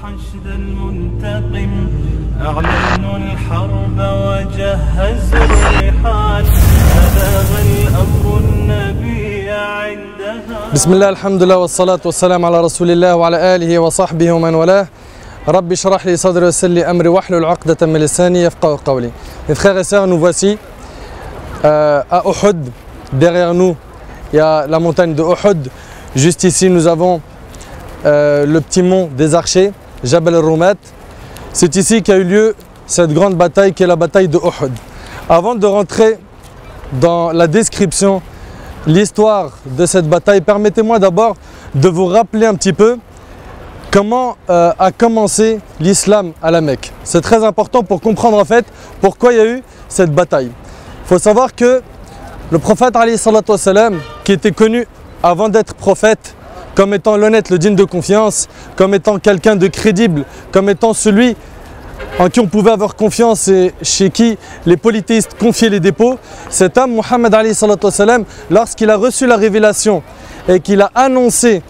الحشد المنتقم أعلنوا الحرب وجهزوا الرحال بلغ الأمر النبي عندها. بسم الله الحمد لله والصلاة والسلام على رسول الله وعلى آله وصحبه ومن والاه. رب اشرح لي صدري ويسر لي أمري واحلل عقدة من لساني يفقهوا قولي. Mes frères et sœurs, nous voici à Uhud. Derrière nous, il y a la montagne de Uhud. Juste ici, nous avons le petit mont des archers, Jabal al-Rumat. C'est ici qu'a eu lieu cette grande bataille qui est la bataille de Uhud. Avant de rentrer dans la description, l'histoire de cette bataille, permettez-moi d'abord de vous rappeler un petit peu comment a commencé l'islam à la Mecque. C'est très important pour comprendre en fait pourquoi il y a eu cette bataille. Il faut savoir que le prophète alayhi salatu wassalam, qui était connu avant d'être prophète comme étant l'honnête, le digne de confiance, comme étant quelqu'un de crédible, comme étant celui en qui on pouvait avoir confiance et chez qui les polythéistes confiaient les dépôts, cet homme, Muhammad alayhi salatu wassalam, lorsqu'il a reçu la révélation et qu'il a annoncé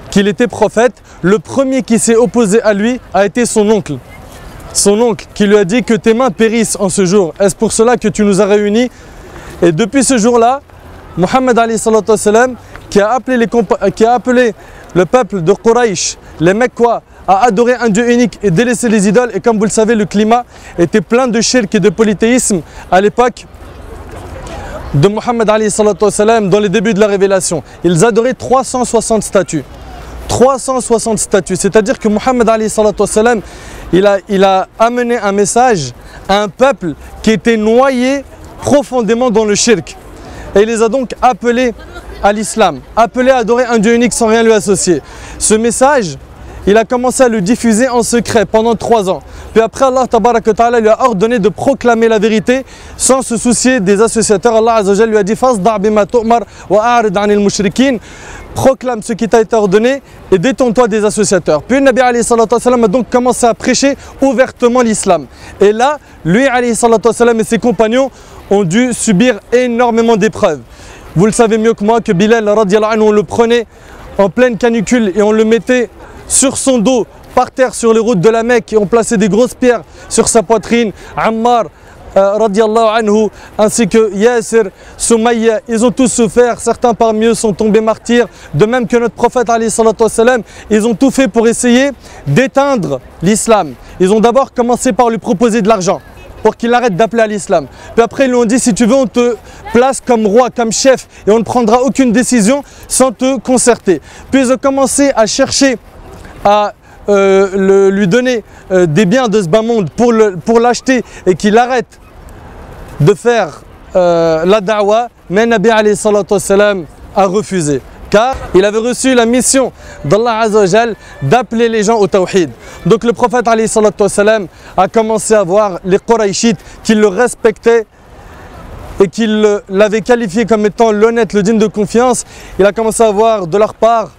qu'il était prophète, le premier qui s'est opposé à lui a été son oncle. Son oncle qui lui a dit que tes mains périssent en ce jour. Est-ce pour cela que tu nous as réunis? Et depuis ce jour-là, Muhammad alayhi salatu wassalam, qui a appelé le peuple de Quraysh, les Mecquois, à adorer un Dieu unique et délaisser les idoles. Et comme vous le savez, le climat était plein de shirk et de polythéisme à l'époque de Muhammad alayhi salatu wassalam, dans les débuts de la révélation. Ils adoraient 360 statues. 360 statues, c'est-à-dire que Muhammad alayhi salatu wassalam, il a amené un message à un peuple qui était noyé profondément dans le shirk. Et il les a donc appelés à l'islam, appelés à adorer un Dieu unique sans rien lui associer. Ce message, il a commencé à le diffuser en secret pendant 3 ans. Puis après, Allah tabaraka ta'ala lui a ordonné de proclamer la vérité sans se soucier des associateurs. Allah azza wa jalla lui a dit Fasda' bima tu'mar wa a'rid 'anil mushrikin. Proclame ce qui t'a été ordonné et détourne-toi des associateurs. Puis le Nabi alayhi salatu wassalam a donc commencé à prêcher ouvertement l'islam. Et là, lui alayhi salatu wassalam et ses compagnons ont dû subir énormément d'épreuves. Vous le savez mieux que moi que Bilal radiyallahu anhu, on le prenait en pleine canicule et on le mettait sur son dos, par terre sur les routes de la Mecque, et on plaçait des grosses pierres sur sa poitrine. Ammar radiyallahu anhu, ainsi que Yasser, Soumaïa, ils ont tous souffert. Certains parmi eux sont tombés martyrs, de même que notre prophète alayhi salatu wassalam. Ils ont tout fait pour essayer d'éteindre l'islam. Ils ont d'abord commencé par lui proposer de l'argent pour qu'il arrête d'appeler à l'islam. Puis après ils lui ont dit, si tu veux, on te place comme roi, comme chef, et on ne prendra aucune décision sans te concerter. Puis ils ont commencé à chercher à lui donner des biens de ce bas monde pour l'acheter et qu'il arrête de faire la da'wa. Mais Nabi alayhi salatu wassalam a refusé, car il avait reçu la mission d'Allah azza wa jal d'appeler les gens au tawhid. Donc le prophète alayhi salatu wassalam a commencé à voir les Qurayshites qui le respectaient et qui l'avaient qualifié comme étant l'honnête, le digne de confiance. Il a commencé à voir de leur part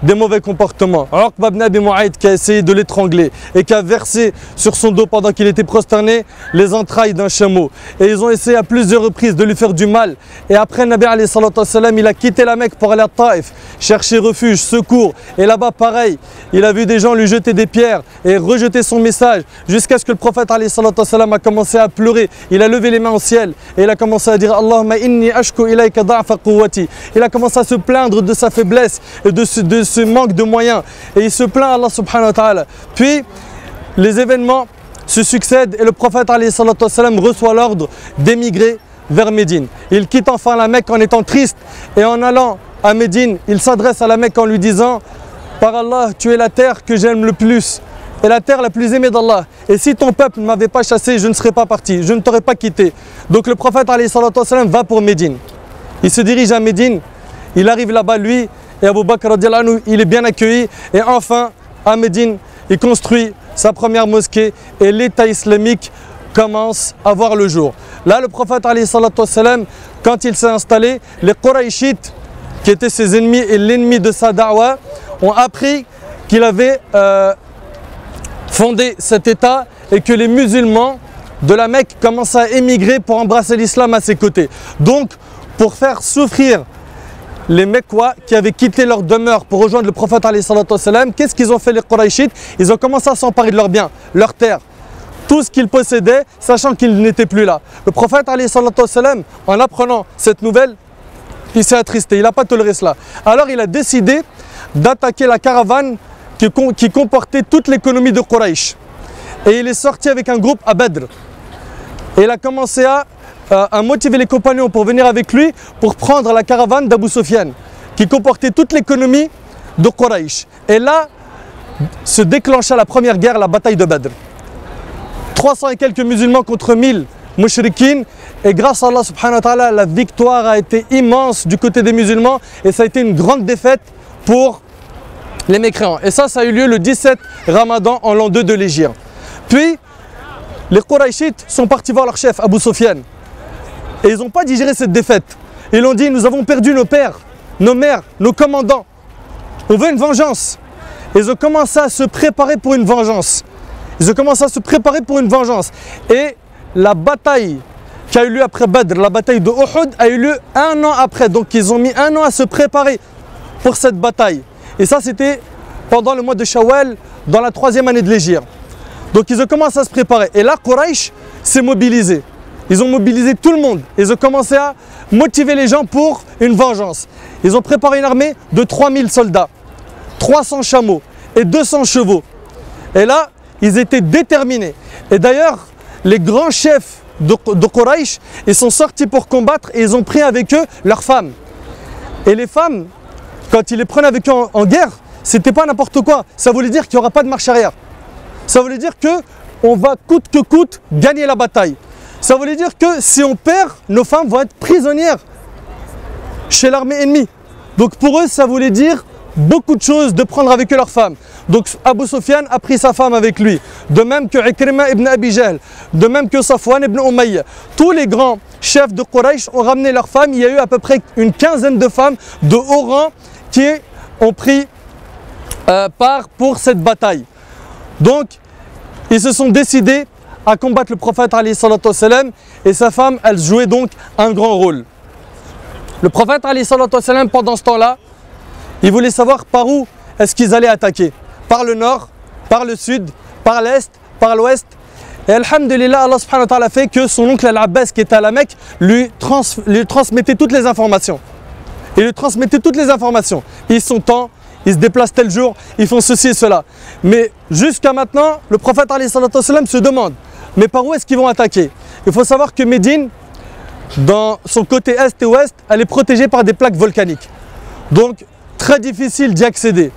des mauvais comportements. Uqba ibn Abi Mu'ayt qui a essayé de l'étrangler et qui a versé sur son dos pendant qu'il était prosterné les entrailles d'un chameau. Et ils ont essayé à plusieurs reprises de lui faire du mal. Et après, Nabi alayhi salatu wassalam, il a quitté la Mecque pour aller à Taïf, chercher refuge, secours. Et là-bas, pareil, il a vu des gens lui jeter des pierres et rejeter son message, jusqu'à ce que le prophète alayhi salatu wassalam a commencé à pleurer. Il a levé les mains au ciel et il a commencé à dire Allahumma inni ashku ilayka da'fa quwwati. Il a commencé à se plaindre de sa faiblesse et de ce manque de moyens, et il se plaint à Allah subhanahu wa ta'ala. Puis les événements se succèdent et le prophète alayhi salatu wassalam reçoit l'ordre d'émigrer vers Médine. Il quitte enfin la Mecque en étant triste, et en allant à Médine, il s'adresse à la Mecque en lui disant par Allah, tu es la terre que j'aime le plus et la terre la plus aimée d'Allah, et si ton peuple ne m'avait pas chassé, je ne serais pas parti, je ne t'aurais pas quitté. Donc le prophète alayhi salatu wassalam va pour Médine. Il se dirige à Médine, il arrive là-bas lui et Abu Bakr radiyallahu anhu, il est bien accueilli, et enfin à Médine il construit sa première mosquée et l'État islamique commence à voir le jour. Là le prophète alayhi salatu wassalam, quand il s'est installé, les Qurayshites qui étaient ses ennemis et l'ennemi de sa da'wa ont appris qu'il avait fondé cet État et que les musulmans de la Mecque commençaient à émigrer pour embrasser l'islam à ses côtés. Donc pour faire souffrir les Mecquois qui avaient quitté leur demeure pour rejoindre le prophète alayhi salatu wassalam, qu'est-ce qu'ils ont fait les Qurayshites? Ils ont commencé à s'emparer de leurs biens, leurs terres, tout ce qu'ils possédaient, sachant qu'ils n'étaient plus là. Le prophète alayhi salatu wassalam, en apprenant cette nouvelle, il s'est attristé, il n'a pas toléré cela. Alors il a décidé d'attaquer la caravane qui comportait toute l'économie de Quraysh. Et il est sorti avec un groupe à Badr. Et il a commencé à motiver les compagnons pour venir avec lui pour prendre la caravane d'Abu Sufyan, qui comportait toute l'économie de Quraysh. Et là, se déclencha la première guerre, la bataille de Badr. 300 et quelques musulmans contre 1000 mushrikines. Et grâce à Allah subhanahu wa ta'ala, la victoire a été immense du côté des musulmans. Et ça a été une grande défaite pour les mécréants. Et ça a eu lieu le 17 Ramadan en l'an 2 de l'Hégire. Puis, les Qurayshites sont partis voir leur chef, Abu Sufyan. Et ils n'ont pas digéré cette défaite. Ils ont dit, nous avons perdu nos pères, nos mères, nos commandants. On veut une vengeance. Et ils ont commencé à se préparer pour une vengeance. Et la bataille qui a eu lieu après Badr, la bataille de Uhud, a eu lieu 1 an après. Donc ils ont mis 1 an à se préparer pour cette bataille. Et ça, c'était pendant le mois de Shawwal, dans la 3e année de l'Hégire. Donc ils ont commencé à se préparer. Et là, Quraysh s'est mobilisé. Ils ont mobilisé tout le monde. Ils ont commencé à motiver les gens pour une vengeance. Ils ont préparé une armée de 3000 soldats, 300 chameaux et 200 chevaux. Et là, ils étaient déterminés. Et d'ailleurs, les grands chefs de Quraysh, ils sont sortis pour combattre et ils ont pris avec eux leurs femmes. Et les femmes, quand ils les prenaient avec eux en guerre, c'était pas n'importe quoi. Ça voulait dire qu'il n'y aura pas de marche arrière. Ça voulait dire qu'on va coûte que coûte gagner la bataille. Ça voulait dire que si on perd, nos femmes vont être prisonnières chez l'armée ennemie. Donc pour eux, ça voulait dire beaucoup de choses de prendre avec eux leurs femmes. Donc Abu Sufyan a pris sa femme avec lui. De même que Ikrima ibn Abi Jahl, de même que Safwan ibn Umayya. Tous les grands chefs de Quraysh ont ramené leurs femmes. Il y a eu à peu près une quinzaine de femmes de haut rang qui ont pris part pour cette bataille. Donc, ils se sont décidés à combattre le prophète alayhi salatu wassalam, et sa femme, elle jouait donc un grand rôle. Le prophète alayhi salatu wassalam, pendant ce temps-là, il voulait savoir par où est-ce qu'ils allaient attaquer. Par le nord, par le sud, par l'est, par l'ouest. Et alhamdulillah, Allah subhanahu wa ta'ala fait que son oncle Al-Abbas, qui était à la Mecque, lui transmettait toutes les informations. Il lui transmettait toutes les informations. Ils sont temps, ils se déplacent tel jour, ils font ceci et cela. Mais jusqu'à maintenant, le prophète alayhi salatu wassalam se demande, mais par où est-ce qu'ils vont attaquer? Il faut savoir que Médine, dans son côté est et ouest, elle est protégée par des plaques volcaniques. Donc, très difficile d'y accéder.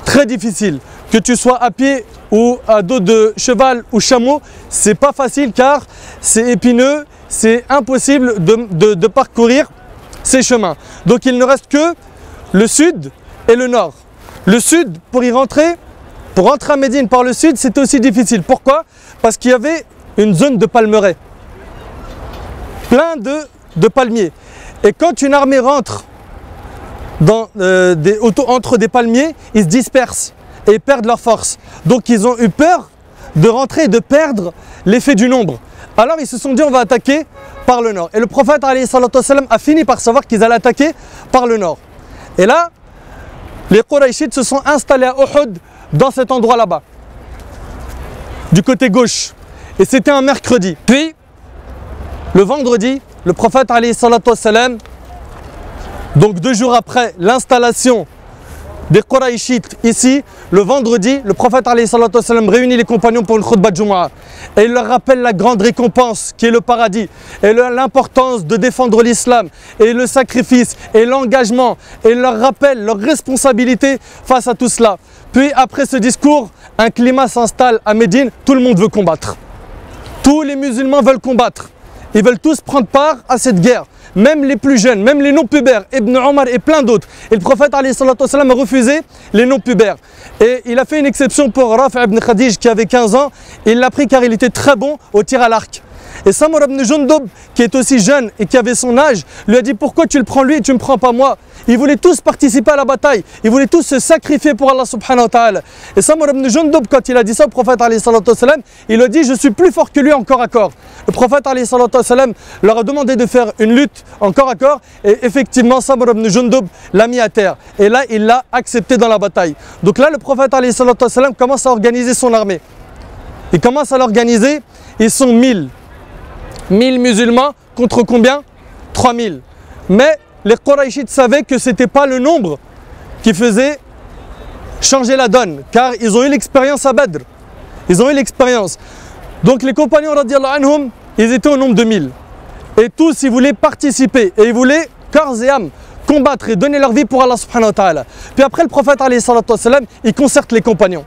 Très difficile. Que tu sois à pied ou à dos de cheval ou chameau, c'est pas facile car c'est épineux, c'est impossible de parcourir ces chemins. Donc, il ne reste que le sud et le nord. Le sud, pour rentrer à Médine par le sud, c'était aussi difficile. Pourquoi? Parce qu'il y avait une zone de palmeraies. Plein de palmiers. Et quand une armée rentre entre des palmiers, ils se dispersent et perdent leur force. Donc ils ont eu peur de rentrer et de perdre l'effet du nombre. Alors ils se sont dit, on va attaquer par le nord. Et le prophète alayhi salatu wassalam a fini par savoir qu'ils allaient attaquer par le nord. Et là, les Qurayshites se sont installés à Uhud, dans cet endroit là-bas, du côté gauche. Et c'était un mercredi. Puis, le vendredi, le prophète alayhi salatu wassalam, donc 2 jours après l'installation des Qurayshites ici, le vendredi, le prophète alayhi salatu wassalam réunit les compagnons pour une khutbah de Jumu'ah. Et il leur rappelle la grande récompense qui est le paradis, et l'importance de défendre l'islam, et le sacrifice, et l'engagement, et il leur rappelle leur responsabilité face à tout cela. Puis après ce discours, un climat s'installe à Médine, tout le monde veut combattre. Tous les musulmans veulent combattre. Ils veulent tous prendre part à cette guerre. Même les plus jeunes, même les non-pubères, Ibn Omar et plein d'autres. Et le prophète alayhi salatu wassalam a refusé les non-pubères. Et il a fait une exception pour Rafi' ibn Khadij qui avait 15 ans. Il l'a pris car il était très bon au tir à l'arc. Et Samur ibn Jundub, qui est aussi jeune et qui avait son âge, lui a dit pourquoi tu le prends lui et tu ne me prends pas moi? Ils voulaient tous participer à la bataille, ils voulaient tous se sacrifier pour Allah subhanahu wa ta'ala. Et Samur ibn Jundub, quand il a dit ça au prophète alayhi salatu wassalam, il a dit je suis plus fort que lui en corps à corps. Le prophète alayhi salatu wassalam leur a demandé de faire une lutte en corps à corps et effectivement Samur ibn Jundub l'a mis à terre. Et là il l'a accepté dans la bataille. Donc là le prophète alayhi salatu wassalam commence à organiser son armée. Il commence à l'organiser, ils sont 1000 musulmans contre combien? 3000. Mais les Qurayshites savaient que ce n'était pas le nombre qui faisait changer la donne, car ils ont eu l'expérience à Badr. Ils ont eu l'expérience. Donc les compagnons radiallahu anhum, ils étaient au nombre de 1000. Et tous, ils voulaient participer, et ils voulaient, corps et âme, combattre et donner leur vie pour Allah subhanahu wa ta'ala. Puis après le prophète alayhi salatu wassalam, il concerte les compagnons.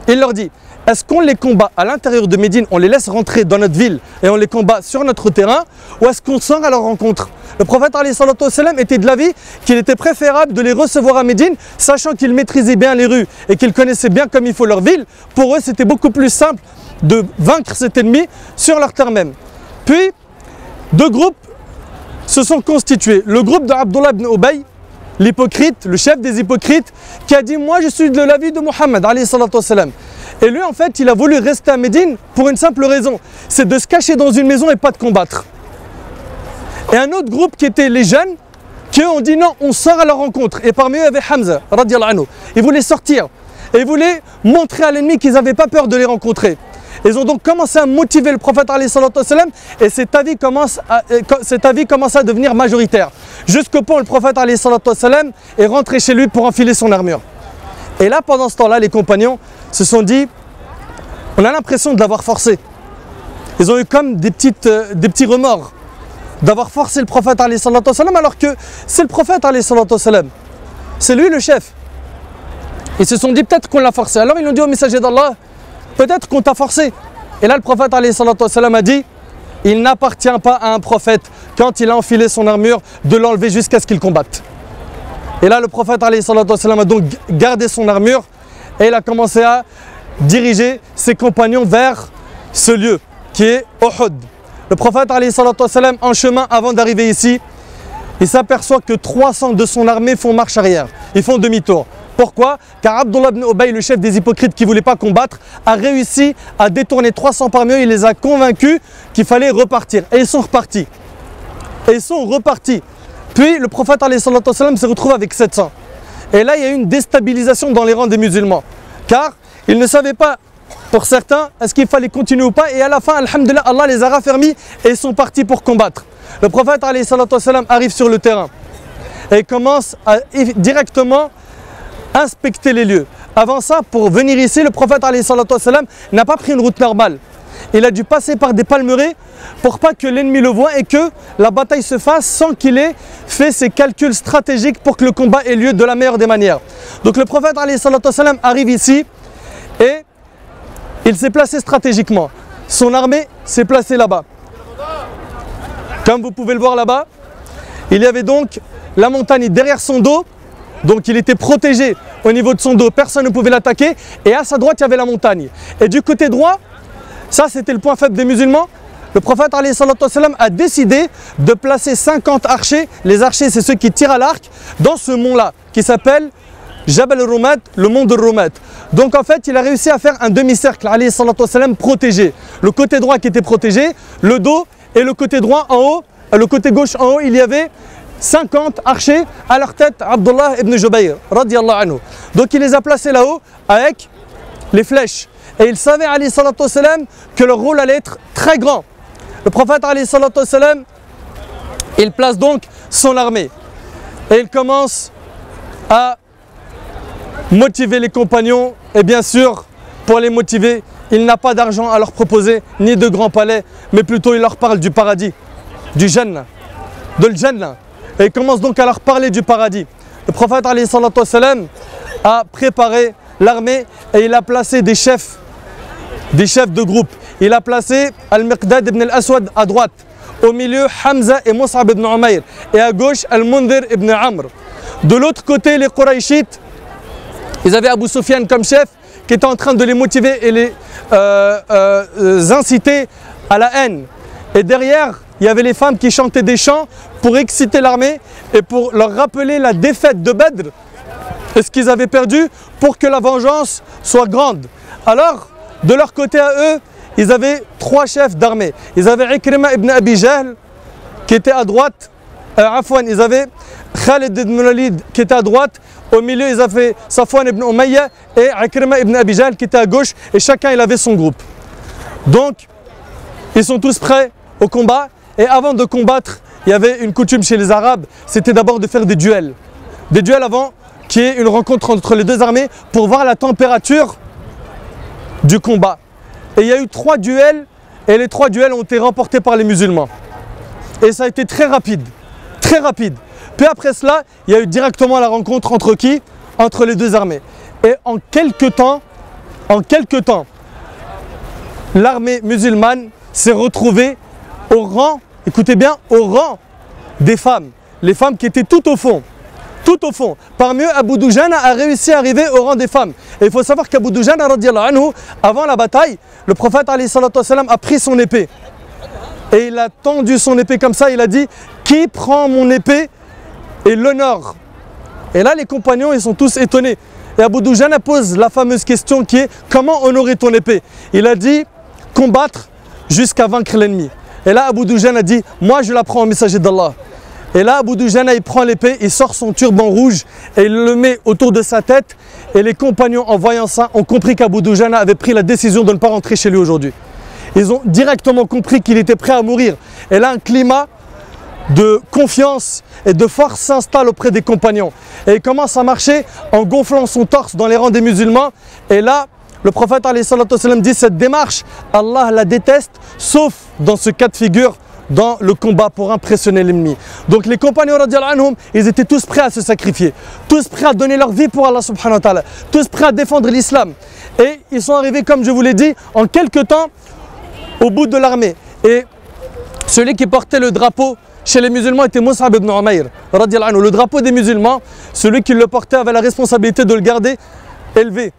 Il leur dit, est-ce qu'on les combat à l'intérieur de Médine, on les laisse rentrer dans notre ville et on les combat sur notre terrain, ou est-ce qu'on sort à leur rencontre? Le prophète alayhi salatu wassalam était de l'avis qu'il était préférable de les recevoir à Médine, sachant qu'ils maîtrisaient bien les rues et qu'ils connaissaient bien comme il faut leur ville. Pour eux, c'était beaucoup plus simple de vaincre cet ennemi sur leur terre même. Puis, deux groupes se sont constitués. Le groupe de Abdullah ibn Ubay, l'hypocrite, le chef des hypocrites, qui a dit « Moi, je suis de l'avis de Muhammad alayhi salatu wassalam ». Et lui, en fait, il a voulu rester à Médine pour une simple raison, c'est de se cacher dans une maison et pas de combattre. Et un autre groupe qui était les jeunes, qui eux ont dit non, on sort à leur rencontre. Et parmi eux, il y avait Hamza, radiallahu anhu. Ils voulaient sortir et ils voulaient montrer à l'ennemi qu'ils n'avaient pas peur de les rencontrer. Ils ont donc commencé à motiver le prophète alayhi salatu wassalam et cet avis commence à devenir majoritaire. Jusqu'au point où le prophète alayhi salatu wassalam est rentré chez lui pour enfiler son armure. Et là, pendant ce temps-là, les compagnons se sont dit, on a l'impression de l'avoir forcé. Ils ont eu comme des petits remords d'avoir forcé le prophète alayhi salatu wassalam, alors que c'est le prophète alayhi salatu wassalam. C'est lui le chef. Ils se sont dit peut-être qu'on l'a forcé. Alors ils ont dit au messager d'Allah, peut-être qu'on t'a forcé. Et là le prophète alayhi salatu wassalam a dit, il n'appartient pas à un prophète, quand il a enfilé son armure, de l'enlever jusqu'à ce qu'il combatte. Et là le prophète alayhi salatu wassalam a donc gardé son armure et il a commencé à diriger ses compagnons vers ce lieu qui est Uhud. Le prophète alayhi salatu wassalam, en chemin avant d'arriver ici, il s'aperçoit que 300 de son armée font marche arrière, ils font demi-tour. Pourquoi? Car Abdullah ibn Ubay, le chef des hypocrites qui ne voulait pas combattre, a réussi à détourner 300 parmi eux, il les a convaincus qu'il fallait repartir. Et ils sont repartis. Puis le prophète alayhi salatu wassalam se retrouve avec 700. Et là il y a eu une déstabilisation dans les rangs des musulmans. Car ils ne savaient pas, pour certains, est-ce qu'il fallait continuer ou pas. Et à la fin, alhamdoulilah, Allah les a raffermis et ils sont partis pour combattre. Le prophète alayhi salatu wassalam arrive sur le terrain et commence à directement inspecter les lieux. Avant ça, pour venir ici, le prophète alayhi salatu wassalam n'a pas pris une route normale. Il a dû passer par des palmeraies pour pas que l'ennemi le voie et que la bataille se fasse sans qu'il ait fait ses calculs stratégiques pour que le combat ait lieu de la meilleure des manières. Donc le prophète alayhi salatu wassalam arrive ici et il s'est placé stratégiquement. Son armée s'est placée là-bas. Comme vous pouvez le voir là-bas, il y avait donc la montagne derrière son dos. Donc il était protégé au niveau de son dos, personne ne pouvait l'attaquer. Et à sa droite, il y avait la montagne. Et du côté droit, ça c'était le point faible des musulmans, le prophète alayhi salatu wassalam a décidé de placer 50 archers. Les archers, c'est ceux qui tirent à l'arc, dans ce mont-là, qui s'appelle Jabal al-Rumat, le mont de Rumat. Donc en fait, il a réussi à faire un demi-cercle, alayhi salatu wassalam, protégé. Le côté droit qui était protégé, le dos et le côté droit en haut, le côté gauche en haut, il y avait 50 archers, à leur tête Abdullah ibn Jubayr, radiallahu anhu. Donc il les a placés là-haut avec les flèches. Et il savait, alayhi salatu wassalam, que leur rôle allait être très grand. Le prophète, alayhi salatu wassalam, il place donc son armée. Et il commence à motiver les compagnons. Et bien sûr, pour les motiver, il n'a pas d'argent à leur proposer, ni de grands palais, mais plutôt il leur parle du paradis, du Jannah, de l'Jannah. Et il commence donc à leur parler du paradis. Le prophète alayhi salatu wassalam a préparé l'armée et il a placé des chefs de groupe. Il a placé Al-Miqdad ibn al-Aswad à droite, au milieu Hamza et Mus'ab ibn Umayr, et à gauche Al-Mundhir ibn Amr. De l'autre côté, les Qurayshites, ils avaient Abu Sufyan comme chef, qui était en train de les motiver et les inciter à la haine. Et derrière, il y avait les femmes qui chantaient des chants pour exciter l'armée et pour leur rappeler la défaite de Badr et ce qu'ils avaient perdu pour que la vengeance soit grande. Alors, de leur côté à eux, ils avaient 3 chefs d'armée. Ils avaient Ikrima ibn Abi Jahl qui était à droite. Ils avaient Khalid ibn Walid qui était à droite. Au milieu, ils avaient Safwan ibn Umayya et Ikrima ibn Abi Jahl qui était à gauche. Et chacun, il avait son groupe. Donc, ils sont tous prêts au combat. Et avant de combattre, il y avait une coutume chez les Arabes, c'était d'abord de faire des duels. Des duels avant qu'il y ait une rencontre entre les 2 armées pour voir la température du combat. Et il y a eu 3 duels et les 3 duels ont été remportés par les musulmans. Et ça a été très rapide, très rapide. Puis après cela, il y a eu directement la rencontre entre qui? Entre les 2 armées. Et en quelques temps, l'armée musulmane s'est retrouvée au rang, écoutez bien, au rang des femmes. Les femmes qui étaient tout au fond. Tout au fond. Parmi eux, Abu Dujana a réussi à arriver au rang des femmes. Et il faut savoir qu'Abu Dujana, avant la bataille, le prophète a pris son épée. Et il a tendu son épée comme ça, il a dit « Qui prend mon épée et l'honneur ?» Et là, les compagnons, ils sont tous étonnés. Et Abu Dujana pose la fameuse question qui est « Comment honorer ton épée ?» Il a dit « Combattre jusqu'à vaincre l'ennemi. » Et là, Abu Dujana a dit « Moi, je la prends au messager d'Allah. » Et là, Abu Dujana, il prend l'épée, il sort son turban rouge et il le met autour de sa tête. Et les compagnons, en voyant ça, ont compris qu'Abu Dujana avait pris la décision de ne pas rentrer chez lui aujourd'hui. Ils ont directement compris qu'il était prêt à mourir. Et là, un climat de confiance et de force s'installe auprès des compagnons. Et il commence à marcher en gonflant son torse dans les rangs des musulmans. Et là, le prophète dit cette démarche, Allah la déteste, sauf dans ce cas de figure, dans le combat pour impressionner l'ennemi. Donc les compagnons, ils étaient tous prêts à se sacrifier, tous prêts à donner leur vie pour Allah subhanahu wa ta'ala, tous prêts à défendre l'islam. Et ils sont arrivés, comme je vous l'ai dit, en quelques temps, au bout de l'armée. Et celui qui portait le drapeau chez les musulmans était Mus'ab ibn Umayr, le drapeau des musulmans, celui qui le portait avait la responsabilité de le garder élevé.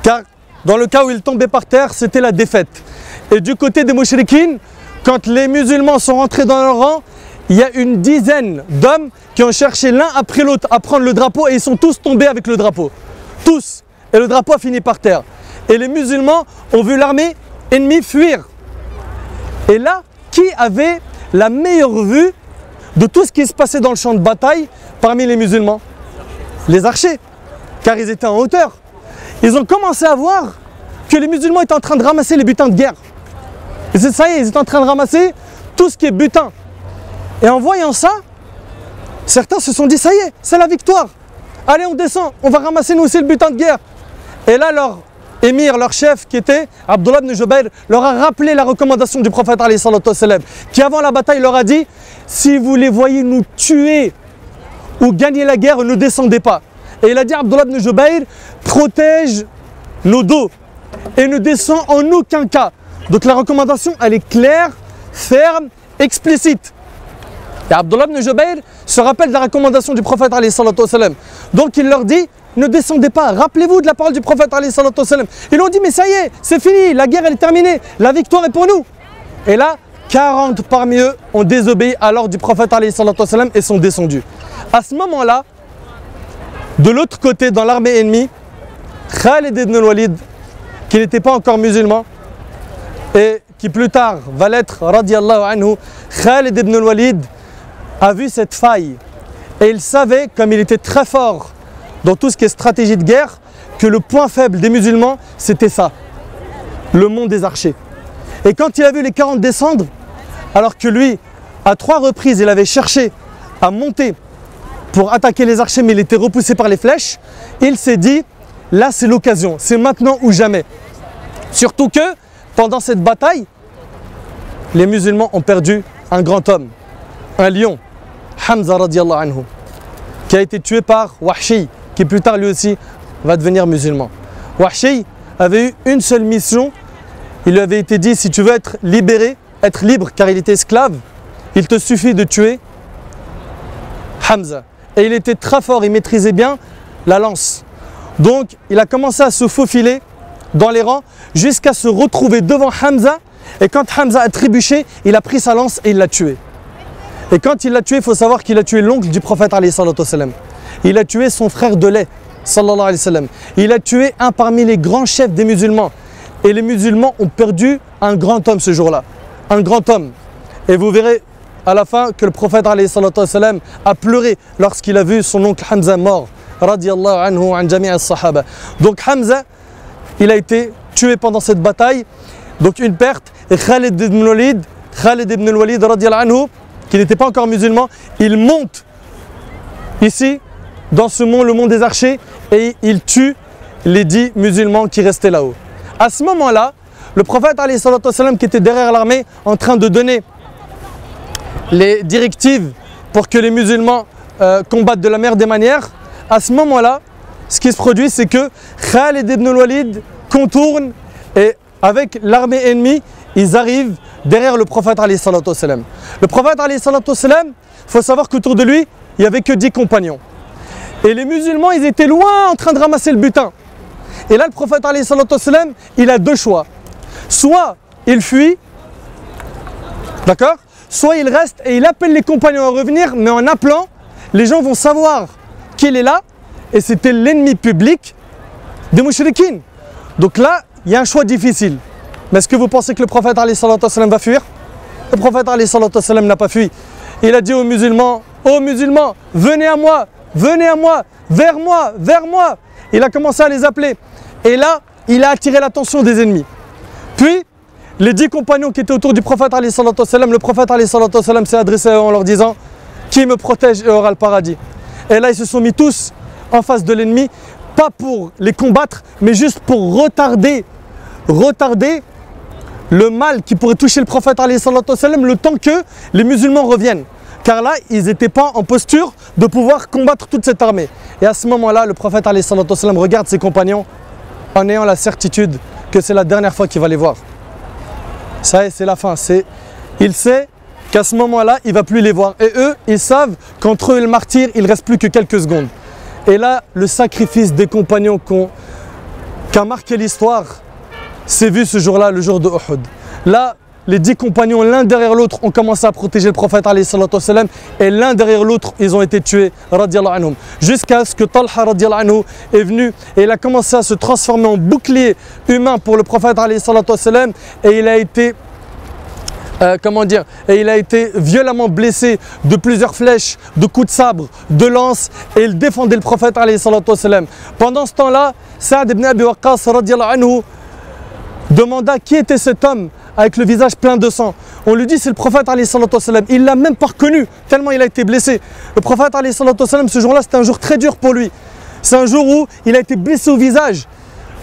Car dans le cas où il tombait par terre, c'était la défaite. Et du côté des mouchriquines, quand les musulmans sont rentrés dans leur rang, il y a une dizaine d'hommes qui ont cherché l'un après l'autre à prendre le drapeau et ils sont tous tombés avec le drapeau. Tous. Et le drapeau a fini par terre. Et les musulmans ont vu l'armée ennemie fuir. Et là, qui avait la meilleure vue de tout ce qui se passait dans le champ de bataille parmi les musulmans? Les archers, car ils étaient en hauteur. Ils ont commencé à voir que les musulmans étaient en train de ramasser les butins de guerre. Et c'est ça y est, ils étaient en train de ramasser tout ce qui est butin. Et en voyant ça, certains se sont dit, ça y est, c'est la victoire. Allez, on descend, on va ramasser nous aussi le butin de guerre. Et là, leur émir, leur chef, qui était Abdullah ibn Jubayr, leur a rappelé la recommandation du prophète qui avant la bataille leur a dit, si vous les voyez nous tuer ou gagner la guerre, ne descendez pas. Et il a dit, Abdullah ibn Jubayr, protège nos dos et ne descend en aucun cas. Donc la recommandation, elle est claire, ferme, explicite. Et Abdullah ibn Jubayr se rappelle de la recommandation du prophète. Donc il leur dit, ne descendez pas, rappelez-vous de la parole du prophète. Ils ont dit, mais ça y est, c'est fini, la guerre elle est terminée, la victoire est pour nous. Et là, 40 parmi eux ont désobéi à l'ordre du prophète et sont descendus. À ce moment-là, de l'autre côté, dans l'armée ennemie, Khalid ibn Walid, qui n'était pas encore musulman, et qui plus tard va l'être, radiallahu anhu, Khalid ibn Walid a vu cette faille. Et il savait, comme il était très fort dans tout ce qui est stratégie de guerre, que le point faible des musulmans, c'était ça, le monde des archers. Et quand il a vu les 40 descendre, alors que lui, à 3 reprises, il avait cherché à monter pour attaquer les archers, mais il était repoussé par les flèches, il s'est dit, là c'est l'occasion, c'est maintenant ou jamais. Surtout que, pendant cette bataille, les musulmans ont perdu un grand homme, un lion, Hamza radiallahu anhu, qui a été tué par Wahshi, qui plus tard lui aussi va devenir musulman. Wahshi avait eu une seule mission, il lui avait été dit, si tu veux être libéré, être libre car il était esclave, il te suffit de tuer Hamza. Et il était très fort, il maîtrisait bien la lance. Donc il a commencé à se faufiler dans les rangs jusqu'à se retrouver devant Hamza Et quand Hamza a trébuché, il a pris sa lance et il l'a tué. Et quand il l'a tué, il faut savoir qu'il a tué l'oncle du prophète alayhi salatu wassalam. Il a tué son frère de lait, sallallahu alayhi wa sallam. Il a tué un parmi les grands chefs des musulmans. Et les musulmans ont perdu un grand homme ce jour-là. Un grand homme. Et vous verrez à la fin que le prophète alayhi salatu wassalam a pleuré lorsqu'il a vu son oncle Hamza mort. Radiyallahu anhu an jami' as-sahaba. Donc Hamza, il a été tué pendant cette bataille. Donc une perte. Et Khalid ibn al-Walid, radiyallahu anhu, qui n'était pas encore musulman, il monte ici, dans ce mont, le mont des archers, et il tue les 10 musulmans qui restaient là-haut. À ce moment-là, le prophète alayhi salatu wassalam, qui était derrière l'armée en train de donner les directives pour que les musulmans combattent de la meilleure des manières, à ce moment-là, ce qui se produit, c'est que Khalid ibn al-Walid contourne et avec l'armée ennemie, ils arrivent derrière le prophète alayhi salatu wassalam. Le prophète alayhi salatu wassalam, il faut savoir qu'autour de lui, il n'y avait que 10 compagnons. Et les musulmans, ils étaient loin en train de ramasser le butin. Et là, le prophète alayhi salatu wassalam, il a deux choix. Soit il fuit, d'accord? Soit il reste et il appelle les compagnons à revenir, mais en appelant, les gens vont savoir qu'il est là, et c'était l'ennemi public des mouchriquines. Donc là, il y a un choix difficile. Mais est-ce que vous pensez que le prophète alayhi salatu wassalam va fuir? Le prophète alayhi salatu wassalam n'a pas fui. Il a dit aux musulmans, venez à moi, vers moi, vers moi. Il a commencé à les appeler. Et là, il a attiré l'attention des ennemis. Puis, les 10 compagnons qui étaient autour du prophète alayhi salatu wassalam, le prophète alayhi salatu wassalam s'est adressé à eux en leur disant, qui me protège et aura le paradis. Et là, ils se sont mis tous en face de l'ennemi, pas pour les combattre, mais juste pour retarder le mal qui pourrait toucher le prophète alayhi salatu wassalam le temps que les musulmans reviennent. Car là, ils n'étaient pas en posture de pouvoir combattre toute cette armée. Et à ce moment-là, le prophète alayhi salatu wassalam regarde ses compagnons en ayant la certitude que c'est la dernière fois qu'il va les voir. Ça y est, c'est la fin. Il sait qu'à ce moment-là, il ne va plus les voir. Et eux, ils savent qu'entre eux et le martyr, il ne reste plus que quelques secondes. Et là, le sacrifice des compagnons qu'a marqué l'histoire, s'est vu ce jour-là, le jour de Uhud. Là, les 10 compagnons, l'un derrière l'autre, ont commencé à protéger le prophète alayhi salatu wassalam, et l'un derrière l'autre, ils ont été tués, radiyallahu anhum. Jusqu'à ce que Talha, radiyallahu anhu, est venu et il a commencé à se transformer en bouclier humain pour le prophète alayhi salatu wassalam, et il a été il a été violemment blessé de plusieurs flèches, de coups de sabre, de lance, et il défendait le prophète alayhi salatu wassalam. Pendant ce temps-là, Saad ibn Abi Waqqas, radiyallahu anhu, demanda qui était cet homme avec le visage plein de sang. On lui dit c'est le prophète alayhi salatu wassalam. Il l'a même pas reconnu tellement il a été blessé. Le prophète alayhi salatu wassalam, ce jour-là, c'était un jour très dur pour lui. C'est un jour où il a été blessé au visage.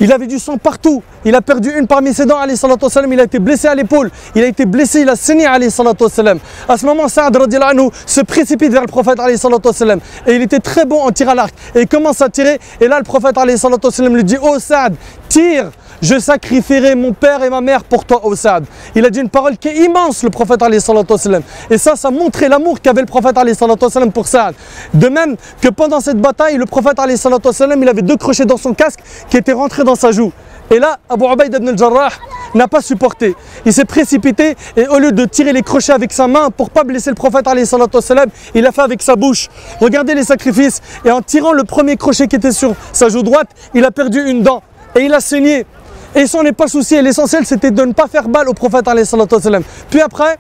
Il avait du sang partout. Il a perdu une parmi ses dents, alayhi salatu wassalam. Il a été blessé à l'épaule. Il a été blessé, il a saigné, alayhi salatu wassalam. À ce moment, Saad radiyallahu anhu se précipite vers le prophète, alayhi salatu wassalam. Et il était très bon en tir à l'arc. Et il commence à tirer. Et là, le prophète, alayhi salatu wassalam, lui dit, oh Saad, tire! Je sacrifierai mon père et ma mère pour toi, ô Saad. Il a dit une parole qui est immense, le prophète alayhi salatu wassalam. Et ça montrait l'amour qu'avait le prophète alayhi salatu wassalam pour Saad. De même que pendant cette bataille, le prophète alayhi salatu wassalam, il avait 2 crochets dans son casque qui étaient rentrés dans sa joue. Et là, Abu Ubayd ibn al-Jarrah n'a pas supporté. Il s'est précipité et au lieu de tirer les crochets avec sa main pour ne pas blesser le prophète alayhi salatu wassalam, il l'a fait avec sa bouche. Regardez les sacrifices. Et en tirant le premier crochet qui était sur sa joue droite, il a perdu une dent. Et il a saigné. Et il s'en est pas soucié, l'essentiel c'était de ne pas faire balle au prophète alayhi salatu wassalam. Puis après,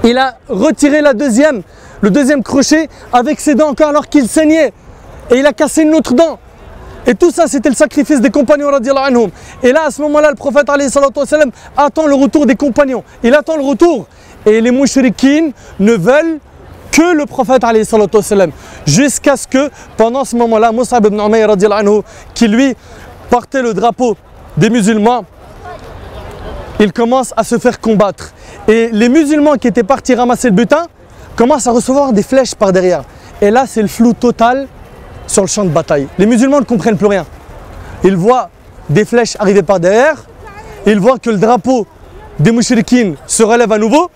il a retiré le deuxième crochet avec ses dents encore alors qu'il saignait. Et il a cassé une autre dent. Et tout ça c'était le sacrifice des compagnons radiyallahu anhum. Et là à ce moment-là, le prophète alayhi salatu wassalam attend le retour des compagnons. Il attend le retour. Et les mouchriquines ne veulent que le prophète alayhi salatu wassalam. Jusqu'à ce que pendant ce moment-là, Mus'ab ibn Umayr radiyallahu anhu, qui lui portait le drapeau des musulmans, ils commencent à se faire combattre. Et les musulmans qui étaient partis ramasser le butin commencent à recevoir des flèches par derrière. Et là, c'est le flou total sur le champ de bataille. Les musulmans ne comprennent plus rien. Ils voient des flèches arriver par derrière, ils voient que le drapeau des mouchriquines se relève à nouveau,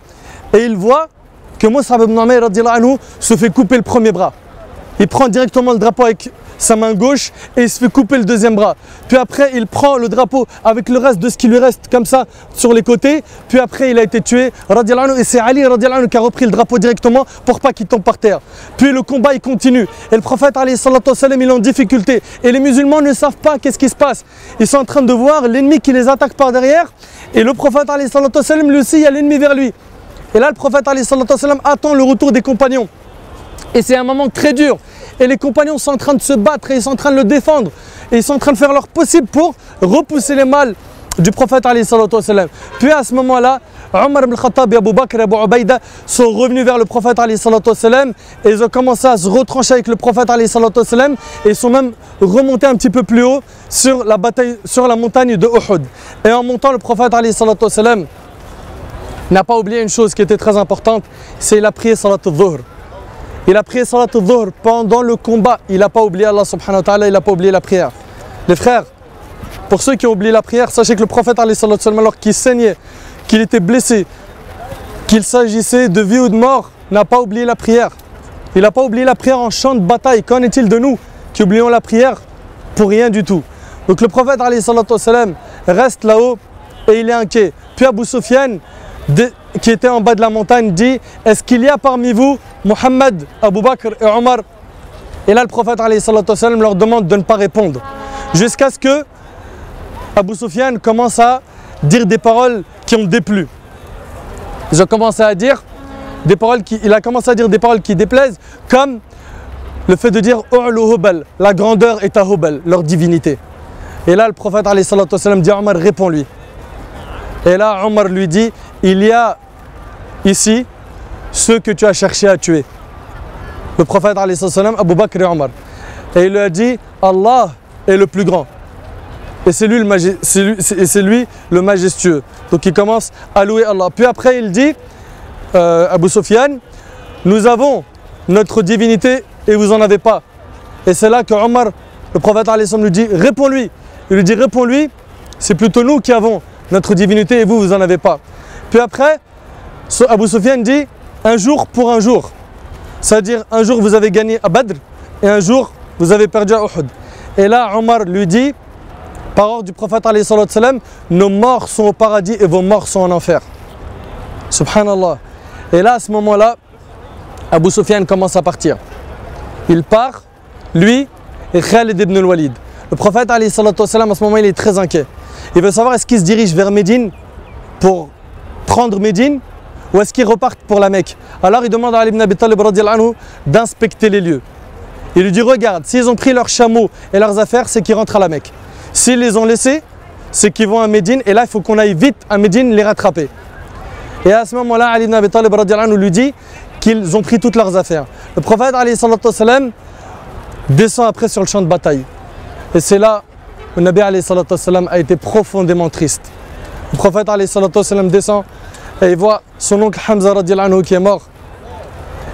et ils voient que Mus'ab ibn Umayr radiyallahu anhu se fait couper le premier bras. il prend directement le drapeau avec sa main gauche et il se fait couper le deuxième bras. Puis après, il prend le drapeau avec le reste de ce qui lui reste comme ça sur les côtés. Puis après, il a été tué. Et c'est Ali qui a repris le drapeau directement pour pas qu'il tombe par terre. Puis le combat, il continue. Et le prophète, il est en difficulté. Et les musulmans ne savent pas qu'est-ce qui se passe. Ils sont en train de voir l'ennemi qui les attaque par derrière. Et le prophète, lui aussi, il y a l'ennemi vers lui. Et là, le prophète, attend le retour des compagnons. Et c'est un moment très dur. Et les compagnons sont en train de se battre et ils sont en train de le défendre. Et ils sont en train de faire leur possible pour repousser les mâles du prophète. Puis à ce moment-là, Omar ibn Khattab et Abu Bakr et Abu Ubaïda sont revenus vers le prophète et ils ont commencé à se retrancher avec le prophète et ils sont même remontés un petit peu plus haut sur la bataille, sur la montagne de Uhud. Et en montant, le prophète n'a pas oublié une chose qui était très importante, c'est qu'il a prié Salat al-Dhuhr. Il a prié Salat al-Dhuhr pendant le combat. Il n'a pas oublié Allah subhanahu wa ta'ala, il n'a pas oublié la prière. Les frères, pour ceux qui ont oublié la prière, sachez que le prophète, alors qu'il saignait, qu'il était blessé, qu'il s'agissait de vie ou de mort, n'a pas oublié la prière. Il n'a pas oublié la prière en champ de bataille. Qu'en est-il de nous qui oublions la prière pour rien du tout? Donc le prophète reste là-haut et il est inquiet. Puis Abu Sufyan, qui était en bas de la montagne, dit: est-ce qu'il y a parmi vous Mohammed, Abu Bakr et Omar? Et là le prophète leur demande de ne pas répondre. Jusqu'à ce que Abu Sufyan commence à dire des paroles qui ont déplu. Il a commencé à dire des paroles qui déplaisent, comme le fait de dire U'lu Hubal, la grandeur est à Hubal, leur divinité. Et là le prophète dit à Omar: réponds-lui. Et là Omar lui dit: il y a ici ceux que tu as cherché à tuer. Le prophète Abu Bakr et Omar. Et il lui a dit: Allah est le plus grand. Et c'est lui le majestueux. Donc il commence à louer Allah. Puis après il dit, Abu Sufyan: nous avons notre divinité et vous en avez pas. Et c'est là que Omar, le prophète lui dit: réponds-lui. Il lui dit: réponds-lui, c'est plutôt nous qui avons notre divinité et vous, vous en avez pas. Puis après, Abu Sufyan dit: un jour pour un jour. C'est-à-dire, un jour vous avez gagné à Badr et un jour vous avez perdu à Uhud. Et là, Omar lui dit, par ordre du prophète, nos morts sont au paradis et vos morts sont en enfer. Subhanallah. Et là, à ce moment-là, Abu Sufyan commence à partir. Il part, lui et Khalid ibn al-Walid. Le prophète, à ce moment-là, il est très inquiet. Il veut savoir, est-ce qu'il se dirige vers Médine pour prendre Médine ou est-ce qu'ils repartent pour la Mecque? Alors il demande à Ali ibn Abi Talib d'inspecter les lieux. Il lui dit: regarde, s'ils ont pris leurs chameaux et leurs affaires, c'est qu'ils rentrent à la Mecque. S'ils les ont laissés, c'est qu'ils vont à Médine et là il faut qu'on aille vite à Médine les rattraper. Et à ce moment-là, Ali ibn Abi Talib lui dit qu'ils ont pris toutes leurs affaires. Le prophète descend après sur le champ de bataille. Et c'est là que le Nabi a été profondément triste. Le prophète descend et il voit son oncle Hamza qui est mort.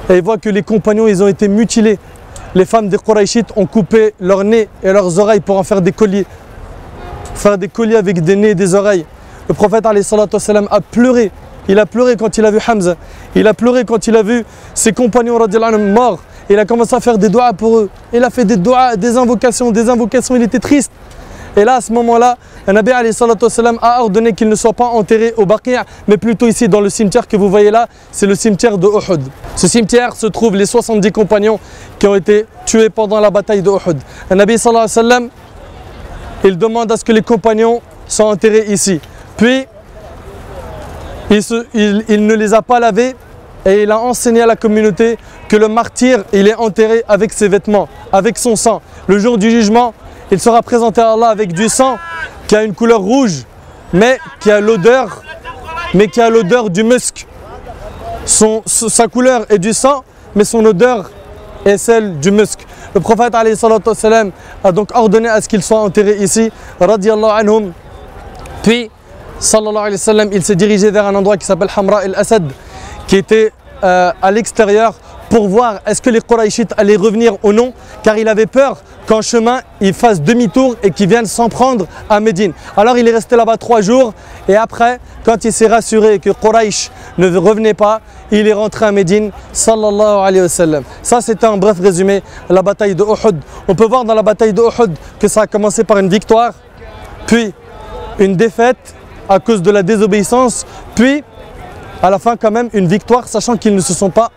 Et il voit que les compagnons, ils ont été mutilés. Les femmes des Qurayshites ont coupé leur nez et leurs oreilles pour en faire des colliers. Faire des colliers avec des nez et des oreilles. Le prophète a pleuré. Il a pleuré quand il a vu Hamza. Il a pleuré quand il a vu ses compagnons morts. Il a commencé à faire des doigts pour eux. Il a fait des doigts, des invocations. Il était triste. Et là, à ce moment-là, le Nabi a ordonné qu'il ne soit pas enterré au Baqi', mais plutôt ici dans le cimetière que vous voyez là, c'est le cimetière de Uhud. Ce cimetière se trouvent les 70 compagnons qui ont été tués pendant la bataille de Uhud. Le Nabi il demande à ce que les compagnons soient enterrés ici. Puis, il ne les a pas lavés et il a enseigné à la communauté que le martyr, il est enterré avec ses vêtements, avec son sang. Le jour du jugement, il sera présenté à Allah avec du sang qui a une couleur rouge, mais qui a l'odeur du musc. Sa couleur est du sang, mais son odeur est celle du musc. Le prophète a donc ordonné à ce qu'il soit enterré ici, radiyallahu anhum. Puis, sallallahu alayhi wa sallam, il s'est dirigé vers un endroit qui s'appelle Hamra el-Asad, qui était à l'extérieur pour voir est-ce que les Qurayshites allaient revenir ou non, car il avait peur qu'en chemin, ils fassent demi-tour et qu'ils viennent s'en prendre à Médine. Alors il est resté là-bas 3 jours et après, quand il s'est rassuré que Quraysh ne revenait pas, il est rentré à Médine, sallallahu alayhi wa sallam. Ça, c'était un bref résumé de la bataille de Uhud. On peut voir dans la bataille de Uhud que ça a commencé par une victoire, puis une défaite à cause de la désobéissance, puis à la fin quand même une victoire, sachant qu'ils ne se sont pas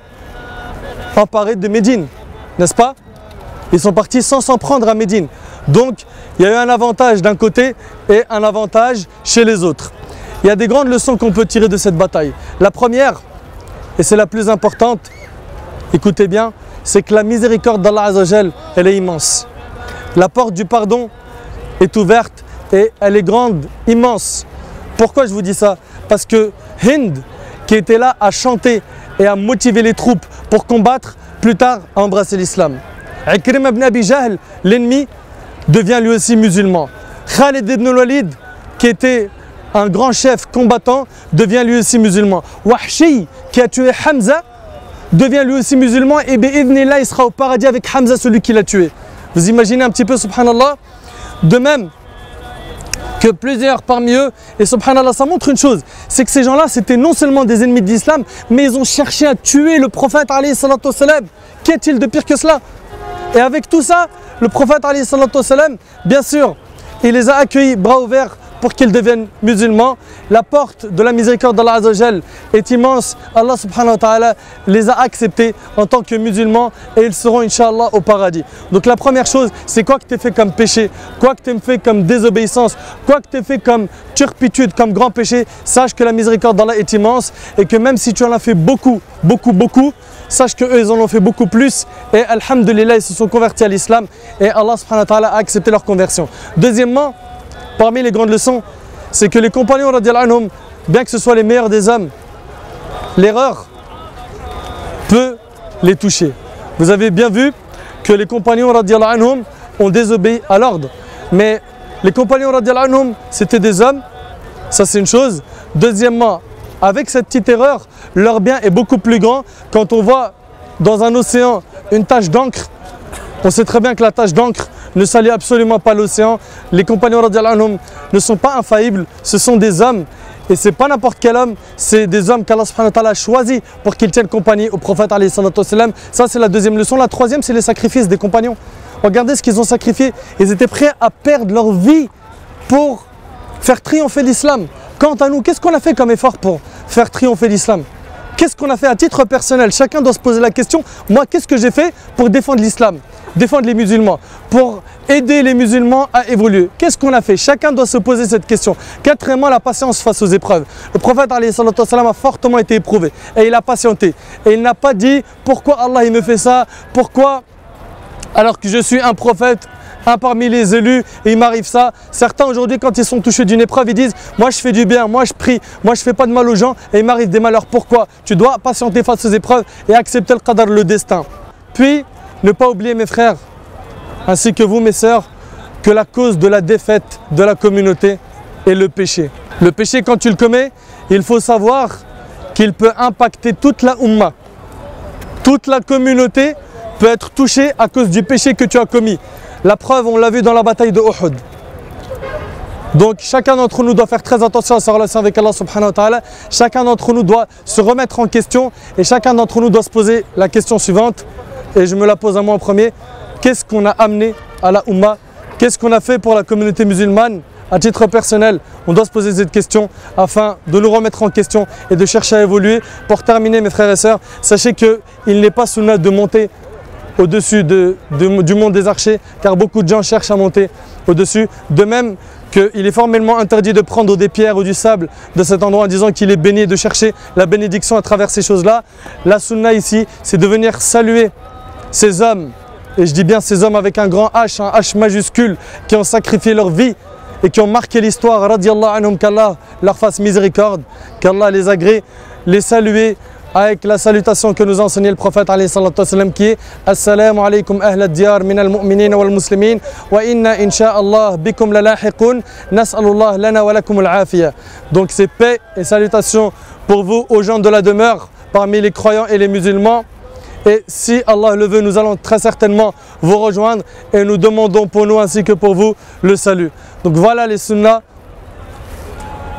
emparés de Médine, n'est-ce pas? Ils sont partis sans s'en prendre à Médine. Donc il y a eu un avantage d'un côté et un avantage chez les autres. Il y a des grandes leçons qu'on peut tirer de cette bataille. La première, et c'est la plus importante, écoutez bien, c'est que la miséricorde d'Allah Azzawajal, elle est immense. La porte du pardon est ouverte et elle est grande, immense. Pourquoi je vous dis ça? Parce que Hind, qui était là à chanter et à motiver les troupes pour combattre, plus tard a embrassé l'islam. Ikrim ibn Abi Jahl, l'ennemi, devient lui aussi musulman. Khalid ibn al-Walid, qui était un grand chef combattant, devient lui aussi musulman. Wahshi, qui a tué Hamza, devient lui aussi musulman et bi'idhnillah, il sera au paradis avec Hamza, celui qui l'a tué. Vous imaginez un petit peu, subhanallah? De même que plusieurs parmi eux, et subhanallah, ça montre une chose, c'est que ces gens-là, c'était non seulement des ennemis de l'islam, mais ils ont cherché à tuer le prophète alayhi salatu wassalam. Qu'y a-t-il de pire que cela? Et avec tout ça, le prophète alayhi salatu wassalam, bien sûr, il les a accueillis bras ouverts pour qu'ils deviennent musulmans. La porte de la miséricorde d'Allah Azzawajal est immense. Allah subhanahu wa ta'ala les a acceptés en tant que musulmans et ils seront Inch'Allah au paradis. Donc la première chose, c'est quoi que tu aies fait comme péché, quoi que tu aies fait comme désobéissance, quoi que tu aies fait comme turpitude, comme grand péché, sache que la miséricorde d'Allah est immense et que même si tu en as fait beaucoup, sache qu'eux ils en ont fait beaucoup plus et alhamdulillah ils se sont convertis à l'islam et Allah subhanahu wa ta'ala a accepté leur conversion. Deuxièmement, parmi les grandes leçons, c'est que les compagnons radiyallahu anhum, bien que ce soit les meilleurs des hommes, l'erreur peut les toucher. Vous avez bien vu que les compagnons radiyallahu anhum ont désobéi à l'ordre. Mais les compagnons radiyallahu anhum, c'était des hommes, ça c'est une chose. Deuxièmement, avec cette petite erreur, leur bien est beaucoup plus grand. Quand on voit dans un océan une tache d'encre, on sait très bien que la tache d'encre ne salit absolument pas l'océan. Les compagnons radiyallahu anhum ne sont pas infaillibles, ce sont des hommes. Et ce n'est pas n'importe quel homme, c'est des hommes qu'Allah subhanahu wa ta'ala a choisi pour qu'ils tiennent compagnie au prophète alayhi salatu wassalam. Ça c'est la deuxième leçon. La troisième, c'est les sacrifices des compagnons. Regardez ce qu'ils ont sacrifié. Ils étaient prêts à perdre leur vie pour faire triompher l'islam. Quant à nous, qu'est-ce qu'on a fait comme effort pour faire triompher l'islam? Qu'est-ce qu'on a fait à titre personnel? Chacun doit se poser la question, moi qu'est-ce que j'ai fait pour défendre l'islam, défendre les musulmans, pour aider les musulmans à évoluer? Qu'est-ce qu'on a fait? Chacun doit se poser cette question. Quatrièmement, la patience face aux épreuves. Le prophète alayhi salatu wassalam a fortement été éprouvé et il a patienté. Et il n'a pas dit pourquoi Allah il me fait ça, pourquoi alors que je suis un prophète, un parmi les élus, et il m'arrive ça. Certains aujourd'hui quand ils sont touchés d'une épreuve, ils disent moi je fais du bien, moi je prie, moi je fais pas de mal aux gens et il m'arrive des malheurs. Pourquoi? Tu dois patienter face aux épreuves et accepter le qadar, le destin. Puis ne pas oublier mes frères, ainsi que vous mes sœurs, que la cause de la défaite de la communauté est le péché. Le péché, quand tu le commets, il faut savoir qu'il peut impacter toute la Ummah. Toute la communauté peut être touchée à cause du péché que tu as commis. La preuve, on l'a vu dans la bataille de Uhud. Donc chacun d'entre nous doit faire très attention à sa relation avec Allah subhanahu wa ta'ala. Chacun d'entre nous doit se remettre en question et chacun d'entre nous doit se poser la question suivante. Et je me la pose à moi en premier. Qu'est-ce qu'on a amené à la Ummah? Qu'est-ce qu'on a fait pour la communauté musulmane? À titre personnel, on doit se poser cette question afin de nous remettre en question et de chercher à évoluer. Pour terminer mes frères et sœurs, sachez qu'il n'est pas sunnah de monter au-dessus du monde des archers, car beaucoup de gens cherchent à monter au-dessus. De même qu'il est formellement interdit de prendre des pierres ou du sable de cet endroit en disant qu'il est béni, de chercher la bénédiction à travers ces choses-là. La sunna ici, c'est de venir saluer ces hommes, et je dis bien ces hommes avec un grand H, un H majuscule, qui ont sacrifié leur vie et qui ont marqué l'histoire, radiyallahu anhum, qu'Allah leur fasse miséricorde, qu'Allah les agrée, les saluer avec la salutation que nous a enseigné le prophète alayhi salatu wassalam, qui est Assalamu alaykum ahla diyar min al-mu'minin wal muslimin wa inna insha'Allah bikum lalahiqun nas'alullah lana wa lakum al-afiyah. Donc c'est paix et salutations pour vous aux gens de la demeure parmi les croyants et les musulmans, Et si Allah le veut, nous allons très certainement vous rejoindre et nous demandons pour nous ainsi que pour vous le salut. Donc voilà les sunnahs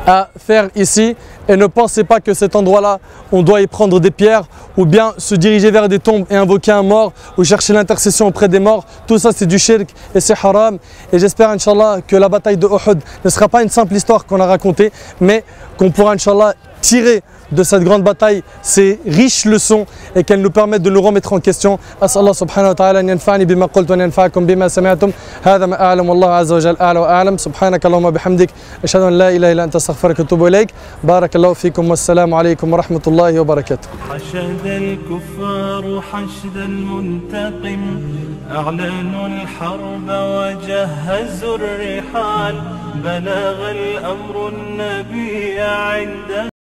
à faire ici. Et ne pensez pas que cet endroit-là, on doit y prendre des pierres ou bien se diriger vers des tombes et invoquer un mort ou chercher l'intercession auprès des morts. Tout ça, c'est du shirk et c'est haram. Et j'espère, Inch'Allah, que la bataille de Uhud ne sera pas une simple histoire qu'on a racontée, mais qu'on pourra, Inch'Allah, tirer de cette grande bataille ces riches leçons et qu'elles nous permettent de nous remettre en question. As'Allah subhanahu wa ta'ala an yanfa'ani bima qultu wa yanfa'akum bima sami'tum. Hadha ma a'lam wallahu azza wa jalla a'la wa a'lam. Subhanaka Allahumma bihamdik ashhadu an la ilaha illa anta astaghfiruka wa atubu ilayk. Barakallahu fikum wassalamu alaykum wa rahmatullahi wa barakatuh. حشد الكفار حشد المنتقم أعلنوا الحرب وجهزوا الرحال بلغ الأمر النبي عنده